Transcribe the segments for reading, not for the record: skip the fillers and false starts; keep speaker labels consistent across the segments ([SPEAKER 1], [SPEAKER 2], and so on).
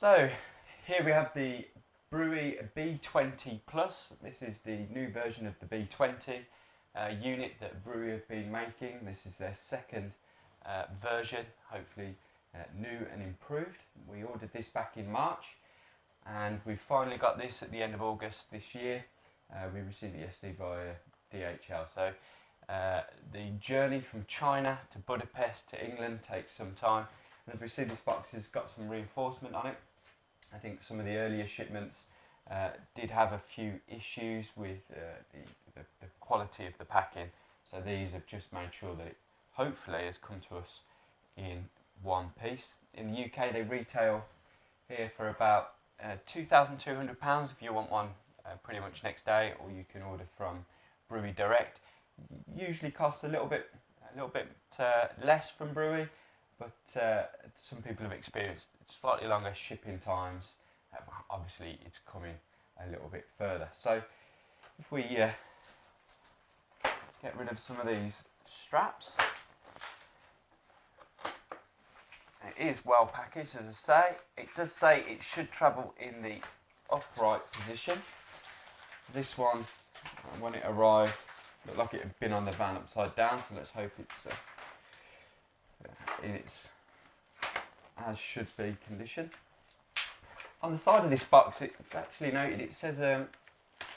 [SPEAKER 1] So here we have the Brewie B20 Plus. This is the new version of the B20 unit that Brewie have been making. This is their second version, hopefully new and improved. We ordered this back in March and we finally got this at the end of August this year. We received it yesterday via DHL. So the journey from China to Budapest to England takes some time. And as we see, this box has got some reinforcement on it. I think some of the earlier shipments did have a few issues with the quality of the packing. So these have just made sure that it hopefully has come to us in one piece. In the UK they retail here for about £2,200 if you want one pretty much next day, or you can order from Brewie direct. Usually costs a little bit less from Brewie, but some people have experienced slightly longer shipping times. Obviously it's coming a little bit further. So if we get rid of some of these straps, it is well packaged, as I say. It does say it should travel in the upright position. This one, when it arrived, looked like it had been on the van upside down, so let's hope it's in its as should be condition. On the side of this box, it's actually noted, it says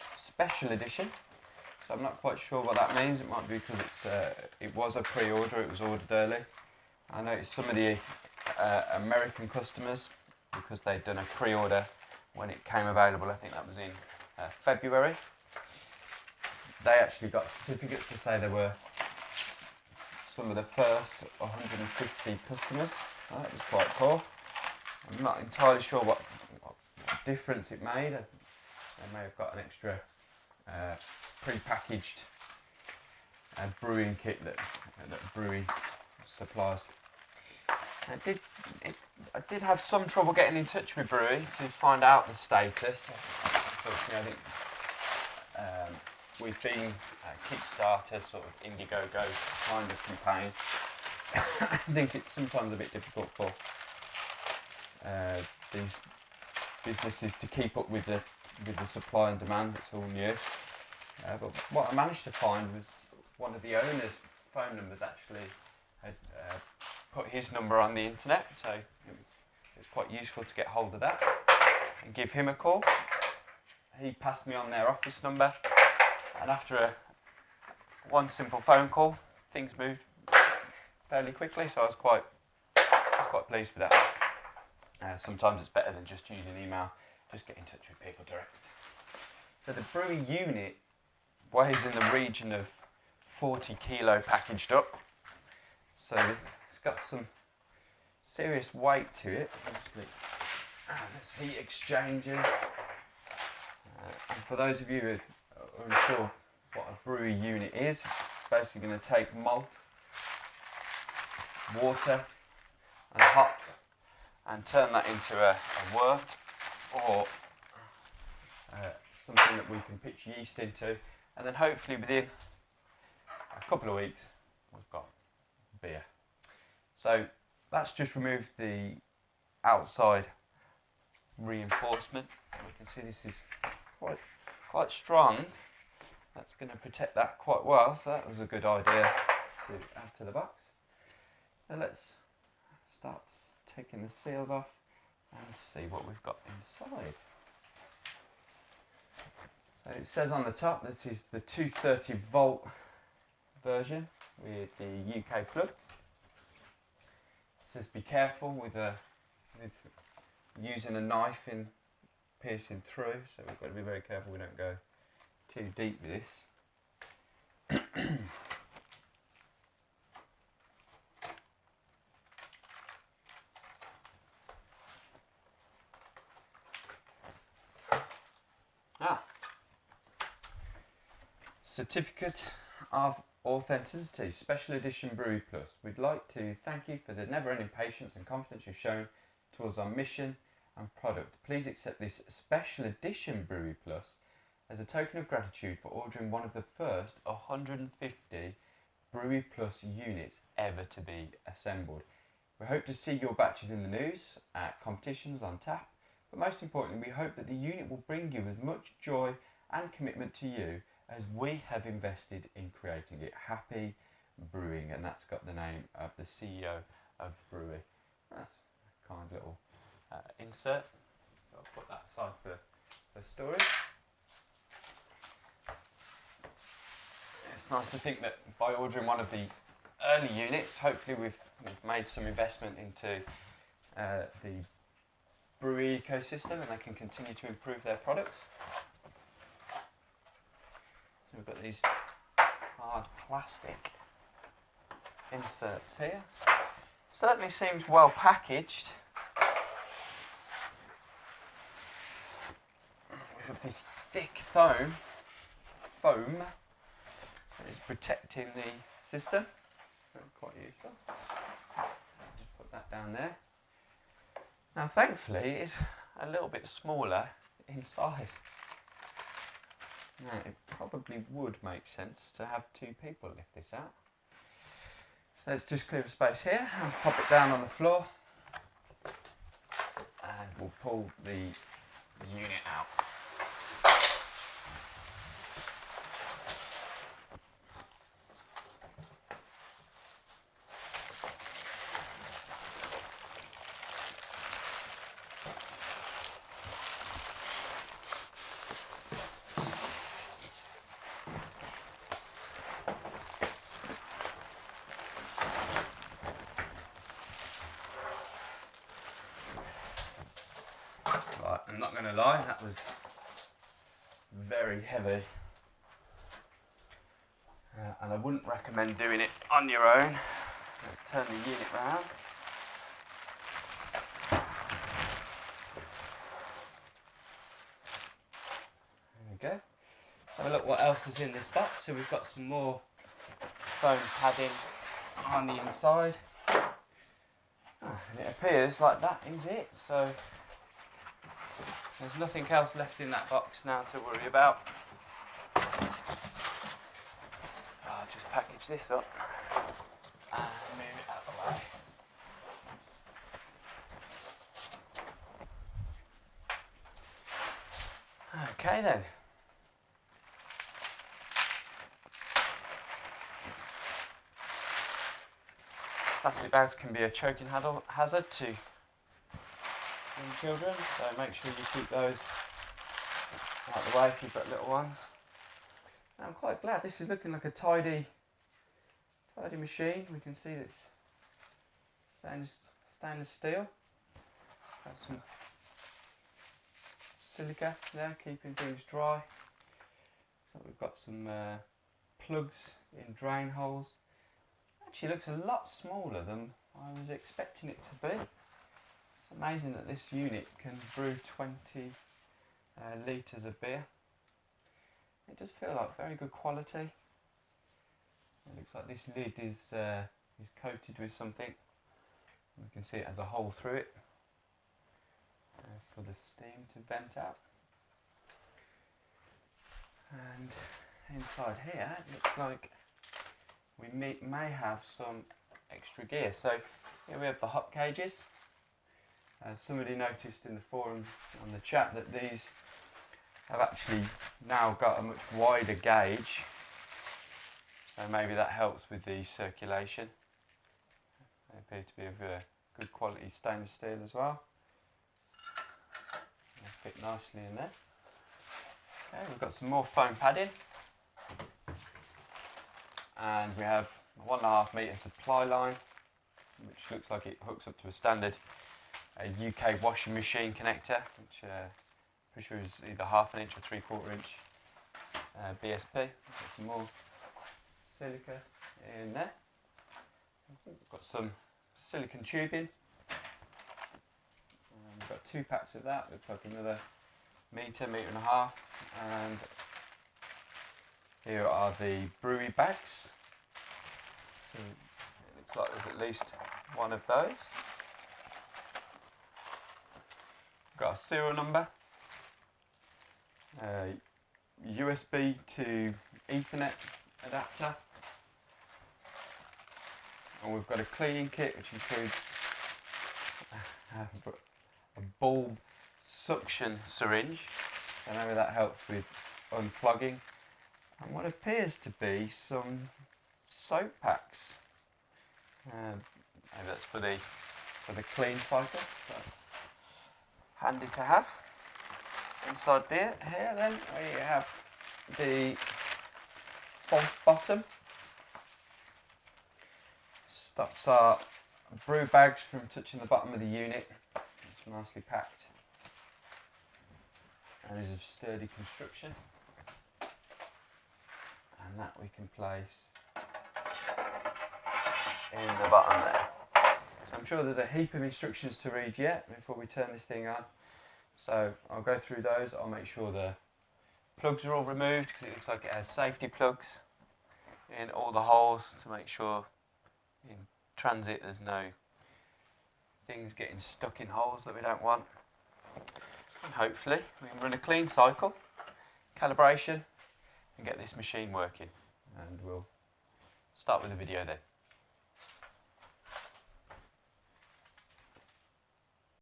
[SPEAKER 1] special edition, so I'm not quite sure what that means. It might be because it was a pre-order, it was ordered early. I noticed some of the American customers, because they'd done a pre-order when it came available, I think that was in February, they actually got certificates to say they were some of the first 150 customers. That was quite cool. I'm not entirely sure what difference it made. They may have got an extra pre-packaged brewing kit that Brewie supplies. I did have some trouble getting in touch with Brewie to find out the status. Unfortunately, I think we've been Kickstarter, sort of Indiegogo kind of campaign. I think it's sometimes a bit difficult for these businesses to keep up with the supply and demand. It's all new. But what I managed to find was one of the owner's phone numbers actually had put his number on the internet, so it's quite useful to get hold of that and give him a call. He passed me on their office number, and after one simple phone call, things moved fairly quickly, so I was quite pleased with that. Sometimes it's better than just using email, just get in touch with people direct. So the Brewie unit weighs in the region of 40 kilo packaged up, so it's got some serious weight to it. Obviously, there's heat exchangers, and for those of you who are unsure what a Brewie unit is, it's basically going to take malt, water and hops and turn that into a wort, or something that we can pitch yeast into, and then hopefully within a couple of weeks we've got beer. So that's just removed the outside reinforcement. We can see this is quite strong. That's going to protect that quite well, so that was a good idea to add to the box. Now let's start taking the seals off and see what we've got inside. So it says on the top this is the 230 volt version with the UK plug. It says be careful with using a knife in piercing through, so we've got to be very careful we don't go too deep with this. Certificate of Authenticity, Special Edition Brewie Plus. We'd like to thank you for the never-ending patience and confidence you've shown towards our mission and product. Please accept this Special Edition Brewie Plus as a token of gratitude for ordering one of the first 150 Brewie Plus units ever to be assembled. We hope to see your batches in the news, at competitions, on tap, but most importantly, we hope that the unit will bring you as much joy and commitment to you as we have invested in creating it. Happy brewing, and that's got the name of the CEO of Brewie. That's a kind little insert. So I'll put that aside for storage. It's nice to think that by ordering one of the early units, hopefully we've made some investment into the Brewie ecosystem, and they can continue to improve their products. So we've got these hard plastic inserts here. Certainly seems well packaged. We have this thick foam that is protecting the system. Quite useful. Just put that down there. Now thankfully it's a little bit smaller inside. Now it probably would make sense to have two people lift this out. So let's just clear a space here and pop it down on the floor, and we'll pull the unit out. Right, I'm not going to lie, that was very heavy, and I wouldn't recommend doing it on your own. Let's turn the unit round. There we go. Have a look what else is in this box. So we've got some more foam padding on the inside. And it appears like that is it. So there's nothing else left in that box now to worry about. So I'll just package this up and move it out of the way. Okay then. Plastic bags can be a choking hazard to children, so make sure you keep those out of the way if you've got little ones. I'm quite glad this is looking like a tidy machine. We can see it's stainless steel. Got some silica there keeping things dry. So we've got some plugs in drain holes. Actually looks a lot smaller than I was expecting it to be. It's amazing that this unit can brew 20 litres of beer. It does feel like very good quality. It looks like this lid is coated with something. You can see it has a hole through it for the steam to vent out. And inside here it looks like we may have some extra gear. So here we have the hop cages. Somebody noticed in the forum on the chat that these have actually now got a much wider gauge, so maybe that helps with the circulation. They appear to be of good quality stainless steel as well. They fit nicely in there. Okay, we've got some more foam padding, and we have a 1.5 metre supply line, which looks like it hooks up to a standard UK washing machine connector, which pretty sure is either 1/2 inch or 3/4 inch BSP. Got some more silica in there. We've got some silicone tubing. We've got 2 packs of that. Looks like another metre and a half. And here are the Brewie bags. So it looks like there's at least one of those. Got a serial number, USB to Ethernet adapter, and we've got a cleaning kit which includes a bulb suction syringe, so maybe that helps with unplugging, and what appears to be some soap packs. Maybe that's for the clean cycle, so that's handy to have. Inside here then we have the false bottom. Stops our brew bags from touching the bottom of the unit. It's nicely packed and is of sturdy construction, and that we can place in the bottom there. So I'm sure there's a heap of instructions to read yet before we turn this thing on, so I'll go through those. I'll make sure the plugs are all removed because it looks like it has safety plugs in all the holes to make sure in transit there's no things getting stuck in holes that we don't want. And hopefully we can run a clean cycle, calibration, and get this machine working, and we'll start with the video then.